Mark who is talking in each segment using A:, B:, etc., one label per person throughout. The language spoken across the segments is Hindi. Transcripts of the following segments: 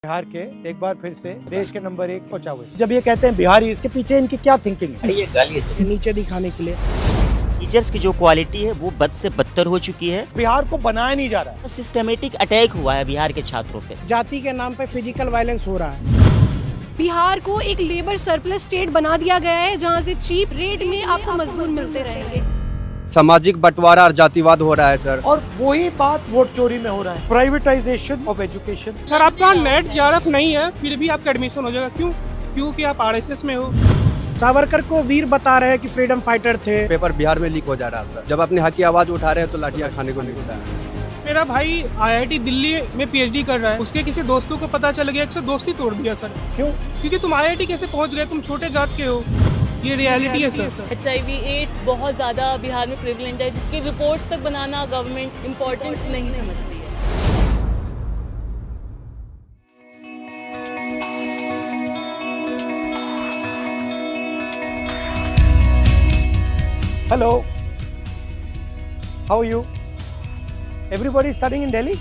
A: बिहार के एक बार फिर से देश के नंबर 1 पहुंचा हुए। जब ये कहते हैं बिहारी, इसके पीछे इनकी क्या थिंकिंग है?
B: ये गाली है
C: नीचे दिखाने के लिए।
B: टीचर्स की जो क्वालिटी है वो बद से बदतर हो चुकी है।
A: बिहार को बनाया नहीं जा रहा है।
B: सिस्टमेटिक अटैक हुआ है बिहार के छात्रों पे।
C: जाति के नाम पे फिजिकल वायलेंस हो रहा है।
D: बिहार को एक लेबर सरप्लस स्टेट बना दिया गया है जहां से चीप रेट में आपको मजदूर मिलते रहेंगे।
E: सामाजिक बंटवारा और जातिवाद हो रहा है सर।
A: और वही बात वोट चोरी में हो रहा है। Privatisation of education.
F: सर आपका नेट जेआरएफ नहीं है फिर भी आपका एडमिशन हो जाएगा। क्यों? क्योंकि आप आरएसएस में हो।
C: सावरकर को वीर बता रहे हैं कि फ्रीडम फाइटर थे।
E: पेपर बिहार में लीक हो जा रहा था। जब अपने हक की आवाज उठा रहे हैं तो लाठियां खाने को मिलता है।
F: मेरा भाई आईआईटी दिल्ली में पीएचडी कर रहा है। उसके किसी दोस्तों को पता चल गया, एक से दोस्ती तोड़ दिया सर।
A: क्यों?
F: क्योंकि तुम आईआईटी कैसे पहुंच गए, तुम छोटे जात के हो। ये रियलिटी है सर।
G: HIV एड्स बहुत ज़्यादा बिहार में प्रेवलेंट है, जिसकी रिपोर्ट्स तक बनाना गवर्नमेंट इम्पोर्टेंट नहीं समझती है।
A: Hello. How are you? Everybody studying in Delhi?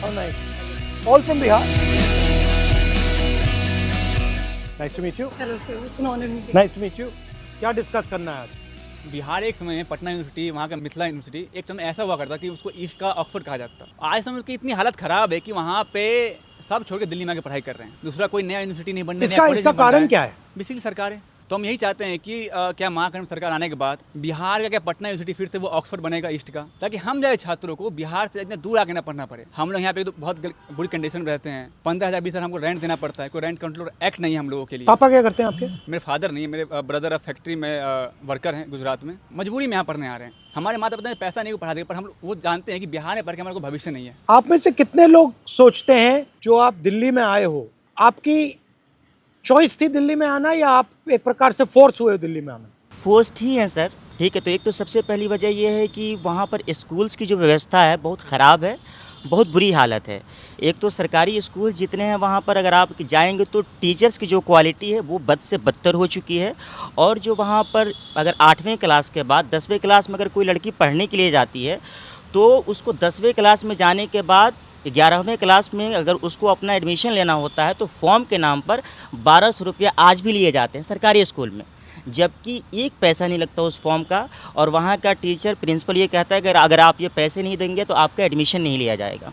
A: How nice. All from Bihar? Nice to meet you.
D: Hello sir, it's an honor meeting.
A: Nice to meet you. क्या डिस्कस करना है आज?
H: बिहार एक समय में पटना यूनिवर्सिटी, वहाँ का मिथिला यूनिवर्सिटी एक समय ऐसा हुआ करता कि उसको ईस्ट का ऑक्सफोर्ड कहा जाता था। आज समय उसकी इतनी हालत खराब है कि वहाँ पे सब छोड़ के दिल्ली में आके पढ़ाई कर रहे हैं। दूसरा कोई नया यूनिवर्सिटी नहीं बनने,
A: इसका कारण क्या है?
H: बेसिकली सरकार है। तो हम यही चाहते हैं कि क्या महाकर्म सरकार आने के बाद बिहार का क्या पटना यूनिवर्सिटी फिर से वो ऑक्सफोर्ड बनेगा ईस्ट का, ताकि हम जाए छात्रों को बिहार से इतने दूर आके ना पढ़ना पड़े। हम लोग यहाँ पे तो बहुत बुरी कंडीशन में रहते हैं। 15,000 20,000 हमको रेंट देना पड़ता है। कोई रेंट कंट्रोल एक्ट नहीं है हम लोगों के लिए।
A: पापा क्या करते हैं आपके?
H: मेरे फादर नहीं है, मेरे ब्रदर फैक्ट्री में वर्कर हैं गुजरात में। मजबूरी में यहाँ पढ़ने आ रहे हैं। हमारे माता पिता ने पैसा नहीं पढ़ा देगा, पर हम वो जानते हैं कि बिहार में पढ़ के हमारे को भविष्य नहीं है।
A: आप में से कितने लोग सोचते हैं जो आप दिल्ली में आए हो, आपकी चॉइस थी दिल्ली में आना या आप एक प्रकार से फोर्स हुए हो दिल्ली में आना?
B: फोर्स्ड ही है सर। ठीक है, तो एक तो सबसे पहली वजह ये है कि वहाँ पर स्कूल्स की जो व्यवस्था है बहुत ख़राब है, बहुत बुरी हालत है। एक तो सरकारी स्कूल जितने हैं वहाँ पर अगर आप जाएंगे तो टीचर्स की जो क्वालिटी है वो बद से बदतर हो चुकी है। और जो वहाँ पर अगर 8वीं क्लास के बाद 10वीं क्लास में अगर कोई लड़की पढ़ने के लिए जाती है तो उसको 10वीं क्लास में जाने के बाद 11वीं क्लास में अगर उसको अपना एडमिशन लेना होता है तो फॉर्म के नाम पर 1200 रुपया आज भी लिए जाते हैं सरकारी स्कूल में, जबकि एक पैसा नहीं लगता उस फॉर्म का। और वहाँ का टीचर प्रिंसिपल ये कहता है कि अगर आप ये पैसे नहीं देंगे तो आपका एडमिशन नहीं लिया जाएगा।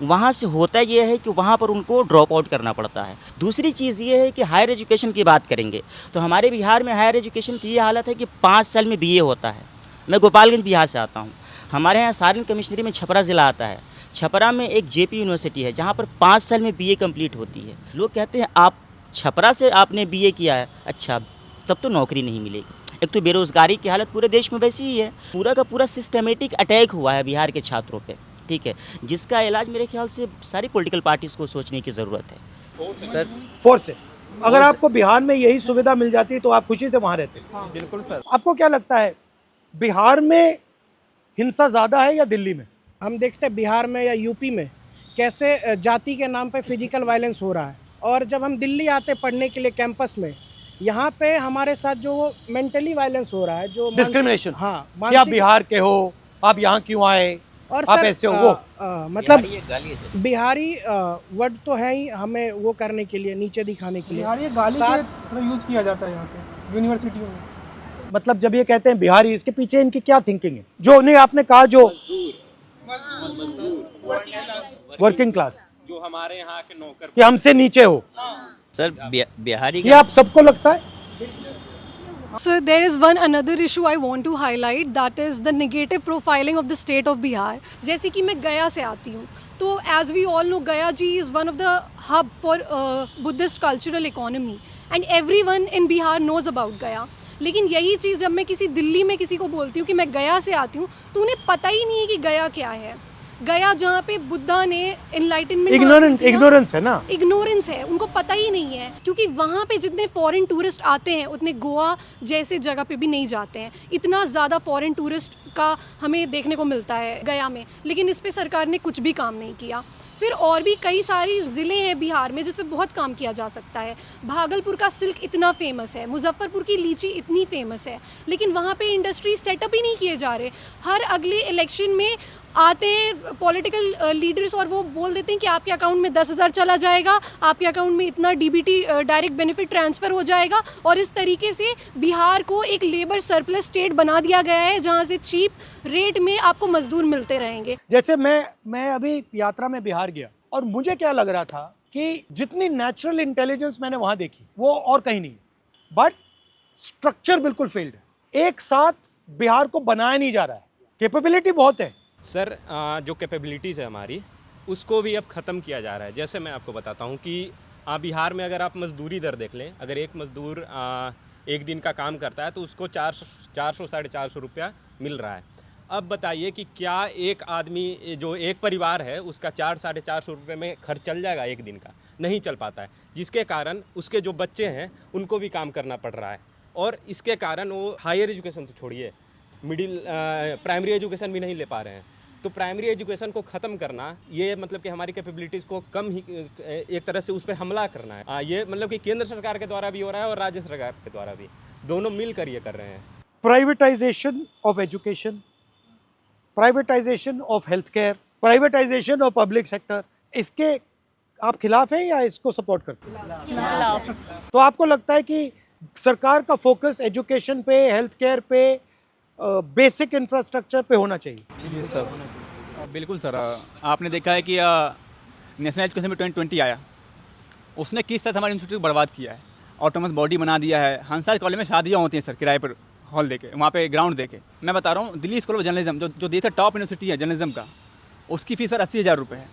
B: वहाँ से होता ये है कि वहाँ पर उनको ड्रॉप आउट करना पड़ता है। दूसरी चीज़ ये है कि हायर एजुकेशन की बात करेंगे तो हमारे बिहार में हायर एजुकेशन की ये हालत है कि 5 साल में BA होता है। मैं गोपालगंज बिहार से आता हूँ। हमारे यहाँ सारण कमिश्नरी में छपरा ज़िला आता है। छपरा में एक JP यूनिवर्सिटी है जहाँ पर 5 साल में BA कंप्लीट होती है। लोग कहते हैं आप छपरा से आपने BA किया है, अच्छा तब तो नौकरी नहीं मिलेगी। एक तो बेरोज़गारी की हालत पूरे देश में वैसी ही है। पूरा का पूरा सिस्टमेटिक अटैक हुआ है बिहार के छात्रों पे, ठीक है, जिसका इलाज मेरे ख्याल से सारी पॉलिटिकल पार्टीज़ को सोचने की ज़रूरत है।
A: सर फोर्स है। अगर आपको बिहार में यही सुविधा मिल जाती तो आप खुशी से वहाँ रहते?
F: बिल्कुल सर।
A: आपको क्या लगता है बिहार में हिंसा ज़्यादा है या दिल्ली में?
C: हम देखते हैं बिहार में या यूपी में कैसे जाति के नाम पे फिजिकल वायलेंस हो रहा है। और जब हम दिल्ली आते पढ़ने के लिए कैंपस में, यहाँ पे हमारे साथ जो वो मेंटली वायलेंस हो रहा है, जो
A: डिस्क्रिमिनेशन।
C: हाँ,
A: कि आप बिहार के हो, आप यहाँ क्यों आए,
C: और
A: आप
C: सर,
A: ऐसे हो वो
C: मतलब
B: ये गाली है सर।
C: बिहारी वर्ड तो है ही हमें वो करने के लिए, नीचे दिखाने के लिए।
F: बिहार ये गाली के यूज किया जाता है यहाँ पे यूनिवर्सिटियों में।
A: मतलब जब ये कहते हैं बिहारी, इसके पीछे इनकी क्या थिंकिंग है? जो उन्हें आपने कहा जो वर्किंग क्लास,
I: जो हमारे यहाँ के नौकर,
A: कि हमसे नीचे हो।
B: सर बिहारी
A: ये आप सबको लगता है?
D: Sir, there is one another issue I want to highlight, that is the negative profiling of the state of Bihar. जैसे कि मैं गया से आती हूँ, तो as we all know, Gaya ji is one of the hub for Buddhist cultural economy and everyone in Bihar knows about Gaya. लेकिन यही चीज़ जब मैं किसी दिल्ली में किसी को बोलती हूँ कि मैं गया से आती हूँ तो उन्हें पता ही नहीं है कि गया क्या है। गया जहाँ पे बुद्धा ने एनलाइटनमेंट,
A: इग्नोरेंस है ना,
D: इग्नोरेंस है, उनको पता ही नहीं है। क्योंकि वहाँ पे जितने फॉरेन टूरिस्ट आते हैं उतने गोवा जैसे जगह पे भी नहीं जाते हैं। इतना ज़्यादा फॉरेन टूरिस्ट का हमें देखने को मिलता है गया में, लेकिन इस पे सरकार ने कुछ भी काम नहीं किया। फिर और भी कई सारी ज़िले हैं बिहार में जिस पे बहुत काम किया जा सकता है। भागलपुर का सिल्क इतना फेमस है, मुजफ्फरपुर की लीची इतनी फेमस है, लेकिन वहाँ पे इंडस्ट्री सेटअप ही नहीं किए जा रहे। हर अगले इलेक्शन में आते हैं पॉलिटिकल लीडर्स और वो बोल देते हैं कि आपके अकाउंट में 10,000 चला जाएगा, आपके अकाउंट में इतना डीबीटी डायरेक्ट बेनिफिट ट्रांसफ़र हो जाएगा, और इस तरीके से बिहार को एक लेबर सरप्लस स्टेट बना दिया गया है जहाँ से चीप रेट में आपको मजदूर मिलते रहेंगे।
A: जैसे मैं अभी यात्रा में बिहार गया और मुझे क्या लग रहा था कि जितनी नेचुरल इंटेलिजेंस मैंने वहाँ देखी वो और कहीं नहीं, बट स्ट्रक्चर बिल्कुल फेल्ड है। एक साथ बिहार को बनाया नहीं जा रहा है। कैपेबिलिटी बहुत है
I: सर, जो कैपेबिलिटीज़ है हमारी उसको भी अब ख़त्म किया जा रहा है। जैसे मैं आपको बताता हूँ कि बिहार में अगर आप मजदूरी दर देख लें, अगर एक मजदूर एक दिन का काम करता है तो उसको 400 साढ़े 400 रुपया मिल रहा है। अब बताइए कि क्या एक आदमी जो एक परिवार है उसका 400 साढ़े 400 रुपये में खर्च चल जाएगा एक दिन का? नहीं चल पाता है, जिसके कारण उसके जो बच्चे हैं उनको भी काम करना पड़ रहा है, और इसके कारण वो हायर एजुकेशन तो छोड़िए, प्राइमरी एजुकेशन भी नहीं ले पा रहे हैं। तो प्राइमरी एजुकेशन को ख़त्म करना, ये मतलब कि हमारी कैपेबिलिटीज़ को कम ही एक तरह से उस पर हमला करना है। ये मतलब कि केंद्र सरकार के द्वारा भी हो रहा है और राज्य सरकार के द्वारा भी, दोनों मिलकर ये कर रहे हैं।
A: Privatisation of education, privatisation of health care, privatisation of public sector, इसके आप खिलाफ हैं या इसको सपोर्ट करते हैं? तो आपको लगता है कि सरकार का फोकस एजुकेशन पे, हेल्थ केयर पे, बेसिक इंफ्रास्ट्रक्चर पे होना चाहिए?
H: जी सर, बिल्कुल सर। आपने देखा है कि नेशनल एजुकेशन में 2020 आया, उसने किस तरह हमारे इंस्टीट्यूट बर्बाद किया है। ऑटोनमस बॉडी बना दिया है। हंसा कॉलेज में शादियाँ होती हैं सर किराए पर, हॉल देके, वहाँ पे ग्राउंड देके। मैं बता रहा हूँ, दिल्ली स्कूल ऑफ जर्नलिज्म जो देश का टॉप यूनिवर्सिटी है जर्नलिज्म का, उसकी फीस सर 80,000 रुपये है।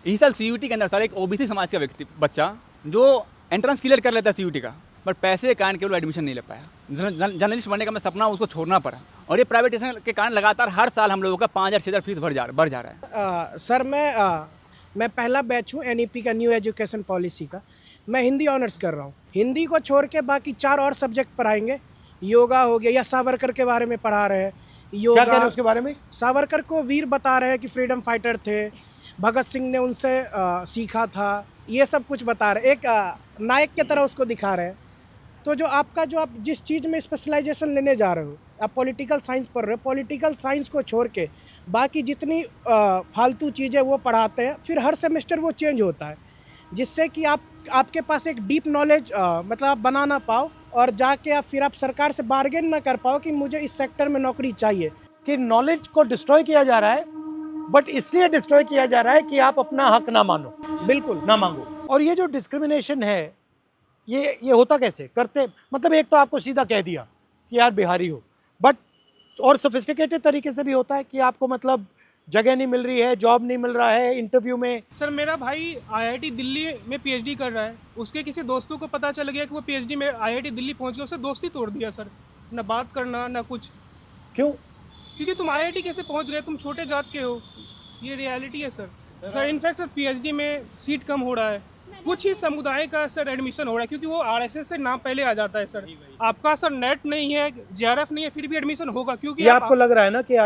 H: इसी साल CUT के अंदर सर एक OBC समाज का व्यक्ति बच्चा जो एंट्रेंस क्लियर कर लेता है CUT का, बट पैसे के कारण केवल एडमिशन नहीं ले पाया। जर्नलिस्ट बनने का मैं सपना उसको छोड़ना पड़ा, और ये प्राइवेटाइजेशन के कारण लगातार हर साल हम लोगों का 5,000-6,000 फीस बढ़ जा रहा है।
C: सर मैं पहला बैच हूँ NEP का, न्यू एजुकेशन पॉलिसी का। मैं हिंदी ऑनर्स कर रहा हूँ। हिंदी को छोड़ के बाकी 4 और सब्जेक्ट पढ़ाएंगे। योगा हो गया, या सावरकर के बारे में पढ़ा रहे हैं। योगा,
A: क्या कह रहे हैं उसके बारे में?
C: सावरकर को वीर बता रहे हैं कि फ्रीडम फाइटर थे, भगत सिंह ने उनसे सीखा था, ये सब कुछ बता रहे, एक नायक की तरह उसको दिखा रहे हैं। तो जो आप जिस चीज़ में स्पेशलाइजेशन लेने जा रहे हो, आप पॉलिटिकल साइंस पढ़ रहे हो, पॉलिटिकल साइंस को छोड़ के बाकी जितनी फालतू चीज़ें वो पढ़ाते हैं, फिर हर सेमेस्टर वो चेंज होता है, जिससे कि आपके पास एक डीप नॉलेज मतलब आप बना ना पाओ, और जाके आप सरकार से बार्गेन ना कर पाओ कि मुझे इस सेक्टर में नौकरी चाहिए।
A: कि नॉलेज को डिस्ट्रॉय किया जा रहा है, बट इसलिए डिस्ट्रॉय किया जा रहा है कि आप अपना हक ना मानो,
C: बिल्कुल
A: ना मांगो। और ये जो डिस्क्रिमिनेशन है, ये होता कैसे? करते मतलब एक तो आपको सीधा कह दिया कि यार बिहारी हो, बट और सोफिस्टिकेटेड तरीके से भी होता है कि आपको मतलब जगह नहीं मिल रही है, जॉब नहीं मिल रहा है, इंटरव्यू में।
F: सर मेरा भाई IIT दिल्ली में PhD कर रहा है, उसके किसी दोस्तों को पता चल गया कि वो PhD में IIT दिल्ली पहुंच गया, उससे दोस्ती तोड़ दिया सर, ना बात करना ना कुछ।
A: क्यों?
F: क्योंकि तुम IIT कैसे पहुंच गए, तुम छोटे जात के हो, ये रियलिटी है सर। इनफैक्ट सर PhD में सीट कम हो रहा है, कुछ ही समुदाय का सर एडमिशन हो रहा है, क्योंकि वो RSS से नाम पहले आ जाता है सर। आपका सर नेट नहीं है, JRF नहीं है, फिर भी एडमिशन होगा, क्योंकि
A: ये आपको लग रहा है ना कि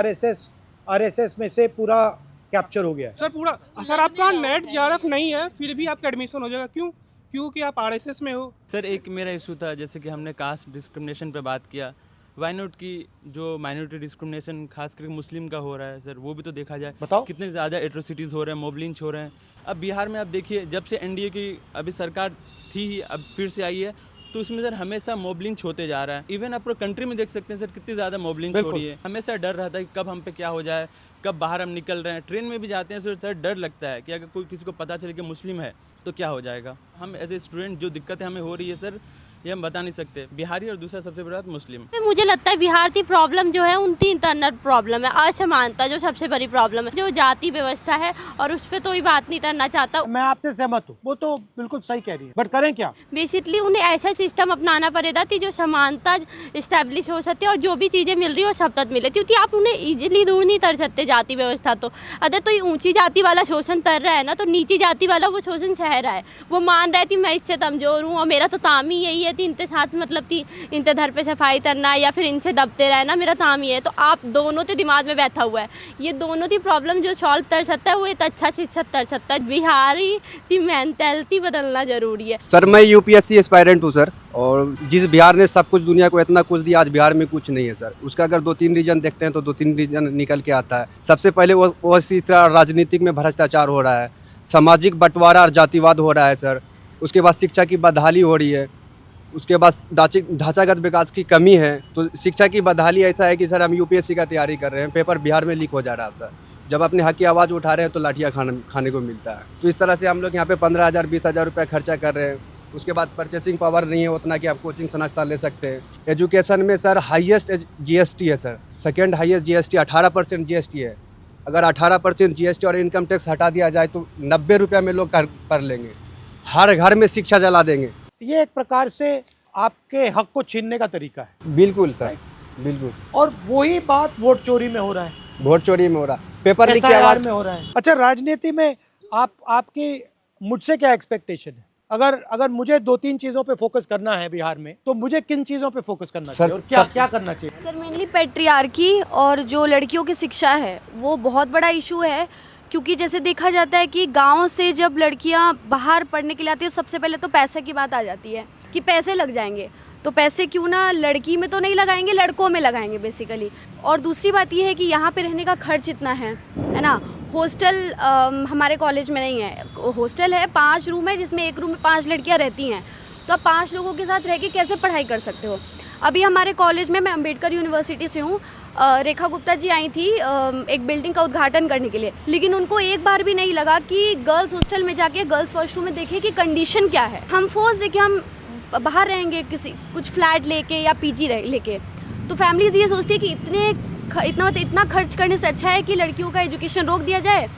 A: RSS में से पूरा कैप्चर हो गया है?
F: सर पूरा सर आपका नेट JRF नहीं है, फिर भी आपका एडमिशन हो जाएगा। क्यों? क्योंकि आप RSS में हो।
J: सर एक मेरा इशू था, जैसे कि हमने कास्ट डिस्क्रिमिनेशन पे बात किया, वाई नॉट की जो माइनॉरिटी डिस्क्रिमिनेशन खास करके मुस्लिम का हो रहा है सर, वो भी तो देखा जाए।
A: बताओ।
J: कितने ज़्यादा एट्रोसिटीज़ हो रहे हैं, मॉब लिंच हो रहे हैं। अब बिहार में आप देखिए, जब से NDA की अभी सरकार थी ही, अब फिर से आई है, तो उसमें सर हमेशा मॉब लिंच होते जा रहा है। इवन आप पूरे कंट्री में देख सकते हैं सर, कितनी ज़्यादा मॉब लिंच हो रही है। हमेशा डर रहता है कि कब हम पे क्या हो जाए, कब बाहर हम निकल रहे हैं। ट्रेन में भी जाते हैं सर, डर लगता है कि अगर कोई किसी को पता चले कि मुस्लिम है तो क्या हो जाएगा। हम एज ए स्टूडेंट जो दिक्कतें हमें हो रही है सर, ये हम बता नहीं सकते। बिहारी और दूसरा सबसे बड़ा मुस्लिम।
K: मुझे लगता है बिहार की प्रॉब्लम जो है उनकी इंटरनल प्रॉब्लम है, असमानता जो सबसे बड़ी प्रॉब्लम है, जो जाति व्यवस्था है, और उस पर तो ही बात नहीं करना चाहता।
A: मैं आपसे सहमत हूँ, वो तो बिल्कुल सही कह रही है, बट करें क्या?
K: बेसिकली उन्हें ऐसा सिस्टम अपनाना पड़ेगा कि जो समानता इस्टेब्लिश हो सकती है, और जो भी चीज़ें मिल रही है वो सब तक मिले, क्योंकि आप उन्हें ईजिली दूर नहीं कर सकते जाति व्यवस्था। तो अगर तो ऊँची जाति वाला शोषण कर रहा है ना, तो नीची जाति वाला वो शोषण सह रहा है। वो मान रहा है कि मैं इससे कमजोर हूँ और मेरा तो काम ही यही है, ये थी इनके साथ मतलब थी इनके घर पे सफाई करना या फिर इनसे दबते रहना, मेरा काम ये है। तो आप दोनों के दिमाग में बैठा हुआ है, ये दोनों की प्रॉब्लम जो सॉल्व कर सकता है वो एक अच्छा शिक्षक कर सकता है। बिहारी की मेंटालिटी बदलना जरूरी है।
E: सर मैं यूपीएससी एस्पायरेंट हूँ सर, और जिस बिहार ने सब कुछ दुनिया को इतना कुछ दिया, आज बिहार में कुछ नहीं है सर। उसका अगर 2-3 रीजन देखते हैं तो 2-3 रीजन निकल के आता है। सबसे पहले वो इसी तरह राजनीतिक में भ्रष्टाचार हो रहा है, सामाजिक बंटवारा और जातिवाद हो रहा है सर। उसके बाद शिक्षा की बदहाली हो रही है, उसके बाद ढांचागत विकास की कमी है। तो शिक्षा की बदहाली ऐसा है कि सर हम यूपीएससी का तैयारी कर रहे हैं, पेपर बिहार में लीक हो जा रहा था। जब अपने हक की आवाज़ उठा रहे हैं तो लाठियाँ खाने को मिलता है। तो इस तरह से हम लोग यहाँ पे 15,000 20,000 रुपये खर्चा कर रहे हैं। उसके बाद परचेसिंग पावर नहीं है उतना कि आप कोचिंग संस्था ले सकते हैं। एजुकेशन में सर हाईएस्ट जीएसटी है sir, second highest GST 18% GST है। अगर 18% जीएसटी और इनकम टैक्स हटा दिया जाए तो 90 रुपये में लोग कर लेंगे। हर घर में शिक्षा जला देंगे।
A: ये एक प्रकार से आपके हक को छीनने का तरीका है।
E: बिल्कुल सर, बिल्कुल।
A: और वही बात वोट चोरी में हो रहा है,
E: वोट चोरी में हो रहा है, पेपर लीक की
A: SIR
E: आवाज़
A: में हो रहा है। अच्छा, राजनीति में आपकी मुझसे क्या एक्सपेक्टेशन है? अगर मुझे 2-3 चीज़ों पे फोकस करना है बिहार में, तो मुझे किन चीज़ों पे फोकस करना चाहिए और क्या करना चाहिए?
L: सर मेनली पैट्रियार्की और जो लड़कियों की शिक्षा है वो बहुत बड़ा इशू है। क्योंकि जैसे देखा जाता है कि गांव से जब लड़कियां बाहर पढ़ने के लिए आती है, सबसे पहले तो पैसे की बात आ जाती है कि पैसे लग जाएंगे। तो पैसे क्यों ना लड़की में तो नहीं लगाएंगे, लड़कों में लगाएंगे बेसिकली। और दूसरी बात ये है कि यहाँ पे रहने का खर्च इतना है ना। हॉस्टल हमारे कॉलेज में नहीं है, हॉस्टल है 5 रूम है जिसमें एक रूम में 5 लड़कियाँ रहती हैं। तो आप 5 लोगों के साथ रह के कैसे पढ़ाई कर सकते हो? अभी हमारे कॉलेज में, मैं अम्बेडकर यूनिवर्सिटी से हूँ, रेखा गुप्ता जी आई थी एक बिल्डिंग का उद्घाटन करने के लिए, लेकिन उनको एक बार भी नहीं लगा कि गर्ल्स हॉस्टल में जाके गर्ल्स वॉशरूम में देखे कि कंडीशन क्या है। हम फोर्स दे कि हम बाहर रहेंगे कुछ फ्लैट लेके या पीजी लेके, तो फैमिलीज़ ये सोचती है कि इतना खर्च करने से अच्छा है कि लड़कियों का एजुकेशन रोक दिया जाए।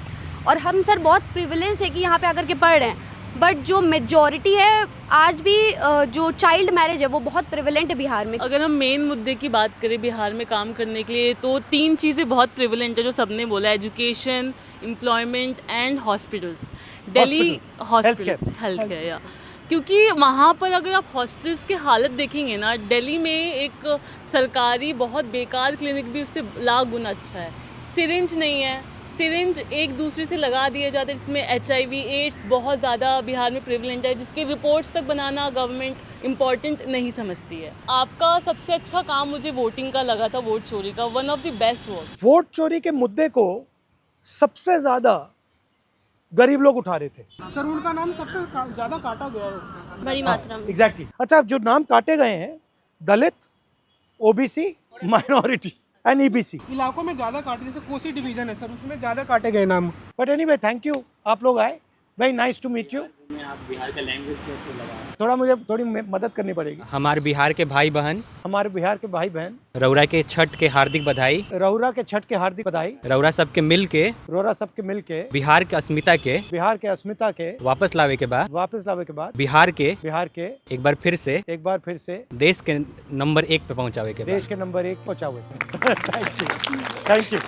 L: और हम सर बहुत प्रिविलेज है कि यहाँ पे आकर के पढ़ रहे हैं, बट जो मेजॉरिटी है आज भी जो चाइल्ड मैरिज है वो बहुत प्रिविलेंट है बिहार में।
G: अगर हम मेन मुद्दे की बात करें बिहार में काम करने के लिए, तो 3 चीज़ें बहुत प्रिविलेंट है जो सबने बोला, education, employment and hospitals. Delhi hospitals, health care, या क्योंकि वहाँ पर अगर आप हॉस्पिटल्स की हालत देखेंगे ना, दिल्ली में एक सरकारी बहुत बेकार क्लिनिक भी उससे लाख गुना अच्छा है। सिरिंज नहीं है, सिरिंज एक दूसरे से लगा दिए जाते हैं, जिसमें HIV एड्स बहुत ज़्यादा बिहार में प्रिवलेंट है, जिसके रिपोर्ट्स तक बनाना गवर्नमेंट इम्पॉर्टेंट नहीं समझती है। आपका सबसे अच्छा काम मुझे वोटिंग का लगा था, वोट चोरी का, one of the best work.
A: Vote चोरी के मुद्दे को सबसे ज़्यादा गरीब लोग उठा रहे थे
F: सर, उनका नाम सबसे ज़्यादा काटा गया है
K: बड़ी मात्रा में।
A: एग्जैक्टली। अच्छा, जो नाम काटे गए हैं, दलित, OBC, माइनॉरिटी एंड EBC
F: इलाकों में ज़्यादा काटे, जैसे कोसी डिवीजन है सर, उसमें ज़्यादा काटे गए नाम।
A: बट एनीवे, थैंक यू, आप लोग आए, very nice to meet you.
B: आप बिहार का लैंग्वेज कैसे लगा?
A: थोड़ा मुझे थोड़ी मदद करनी पड़ेगी।
M: हमारे बिहार के भाई बहन रौरा के छठ के हार्दिक बधाई।
A: रौरा के छठ के हार्दिक बधाई।
M: रौरा सबके मिल के बिहार के अस्मिता के वापस लावे के बाद बिहार के एक बार फिर से देश के नंबर 1 पे पहुँचावे के बाद।
A: देश के नंबर 1 पहुँचावे। Thank you.